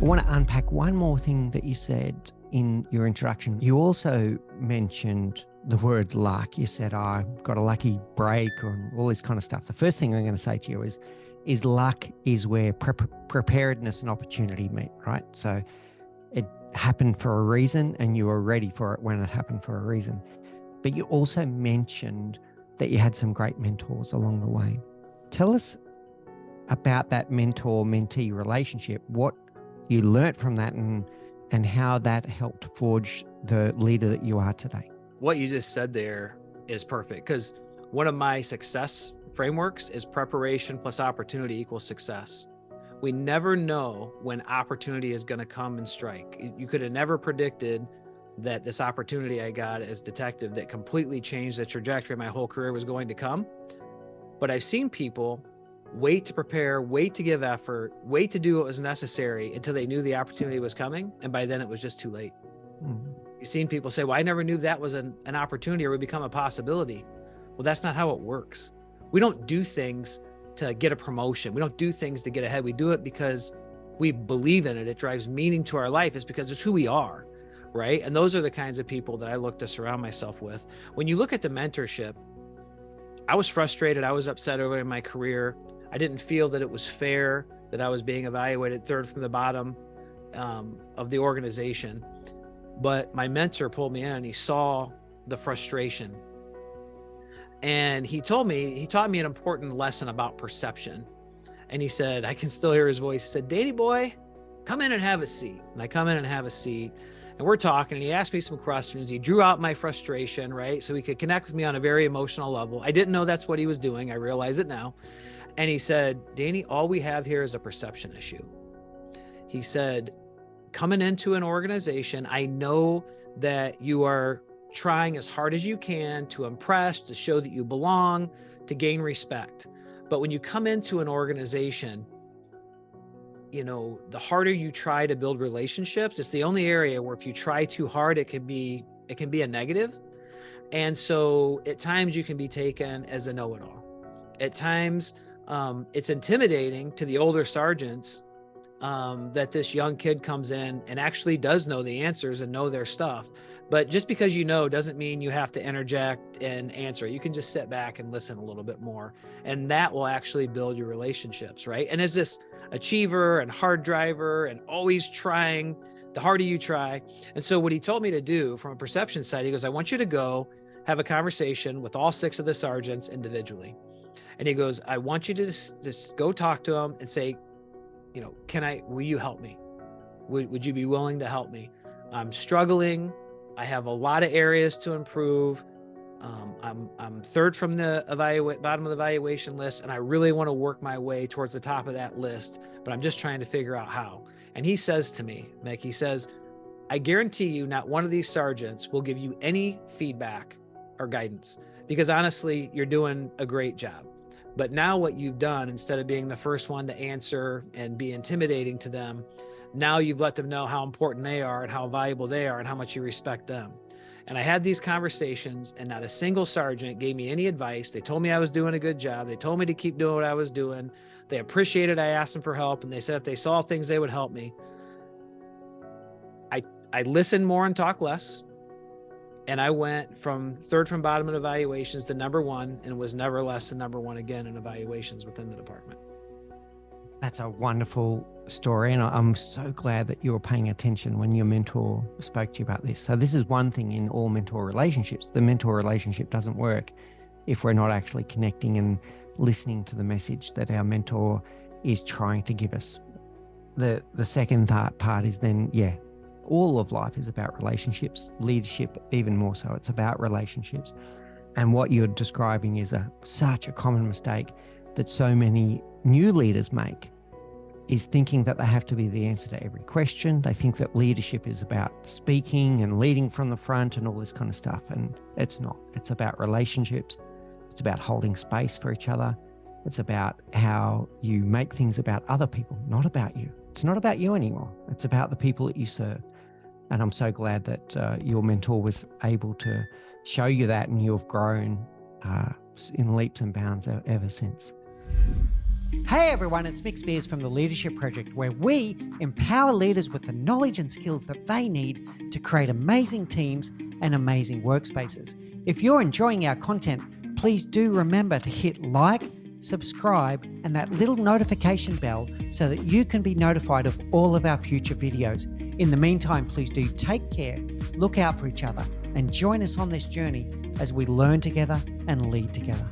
I want to unpack one more thing that you said in your introduction. You also mentioned the word luck. You said, oh, I got a lucky break or all this kind of stuff. The first thing I'm going to say to you is luck is where preparedness and opportunity meet, right? So it happened for a reason and you were ready for it when it happened for a reason. But you also mentioned that you had some great mentors along the way. Tell us about that mentor-mentee relationship, what you learnt from that and how that helped forge the leader that you are today. What you just said there is perfect, because one of my success frameworks is preparation plus opportunity equals success. We never know when opportunity is going to come and strike. You could have never predicted that this opportunity I got as detective that completely changed the trajectory of my whole career was going to come. But I've seen people wait to prepare, wait to give effort, wait to do what was necessary until they knew the opportunity was coming. And by then it was just too late. Mm-hmm. You've seen people say, well, I never knew that was an opportunity or would become a possibility. Well, that's not how it works. We don't do things to get a promotion. We don't do things to get ahead. We do it because we believe in it. It drives meaning to our life. It's because it's who we are, right? And those are the kinds of people that I look to surround myself with. When you look at the mentorship, I was frustrated. I was upset earlier in my career. I didn't feel that it was fair that I was being evaluated third from the bottom of the organization. But my mentor pulled me in and he saw the frustration. And he taught me an important lesson about perception. And he said, I can still hear his voice. He said, Danny boy, come in and have a seat. And I come in and have a seat and we're talking and he asked me some questions. He drew out my frustration, right? So he could connect with me on a very emotional level. I didn't know that's what he was doing. I realize it now. And he said, Danny, all we have here is a perception issue. He said, coming into an organization, I know that you are trying as hard as you can to impress, to show that you belong, to gain respect. But when you come into an organization, you know, the harder you try to build relationships, it's the only area where if you try too hard, it can be a negative. And so at times you can be taken as a know-it-all. At times, it's intimidating to the older sergeants that this young kid comes in and actually does know the answers and know their stuff. But just because you know doesn't mean you have to interject and answer. You can just sit back and listen a little bit more. And that will actually build your relationships, right? And as this achiever and hard driver and always trying, the harder you try. And so what he told me to do from a perception side, he goes, I want you to go have a conversation with all 6 of the sergeants individually. And he goes, I want you to just go talk to them and say, you know, will you help me? Would you be willing to help me? I'm struggling. I have a lot of areas to improve. I'm third from the bottom of the evaluation list, and I really want to work my way towards the top of that list, but I'm just trying to figure out how. And he says to me, Mick, he says, I guarantee you not one of these sergeants will give you any feedback or guidance because honestly, you're doing a great job. But now what you've done, instead of being the first one to answer and be intimidating to them, now you've let them know how important they are and how valuable they are and how much you respect them. And I had these conversations and not a single sergeant gave me any advice. They told me I was doing a good job. They told me to keep doing what I was doing. They appreciated I asked them for help. And they said if they saw things, they would help me. I listened more and talked less. And I went from third from bottom in evaluations to number 1 and was never less than number 1 again in evaluations within the department. That's a wonderful story. And I'm so glad that you were paying attention when your mentor spoke to you about this. So this is one thing in all mentor relationships. The mentor relationship doesn't work if we're not actually connecting and listening to the message that our mentor is trying to give us. The second part is then, all of life is about relationships, leadership even more so. It's about relationships. And what you're describing is such a common mistake that so many new leaders make, is thinking that they have to be the answer to every question. They think that leadership is about speaking and leading from the front and all this kind of stuff. And it's not. It's about relationships. It's about holding space for each other. It's about how you make things about other people, not about you. It's not about you anymore. It's about the people that you serve. And I'm so glad that your mentor was able to show you that and you've grown in leaps and bounds ever since. Hey everyone, it's Mick Spears from the Leadership Project, where we empower leaders with the knowledge and skills that they need to create amazing teams and amazing workspaces. If you're enjoying our content, please do remember to hit like, subscribe, and that little notification bell so that you can be notified of all of our future videos. In the meantime, please do take care, look out for each other, and join us on this journey as we learn together and lead together.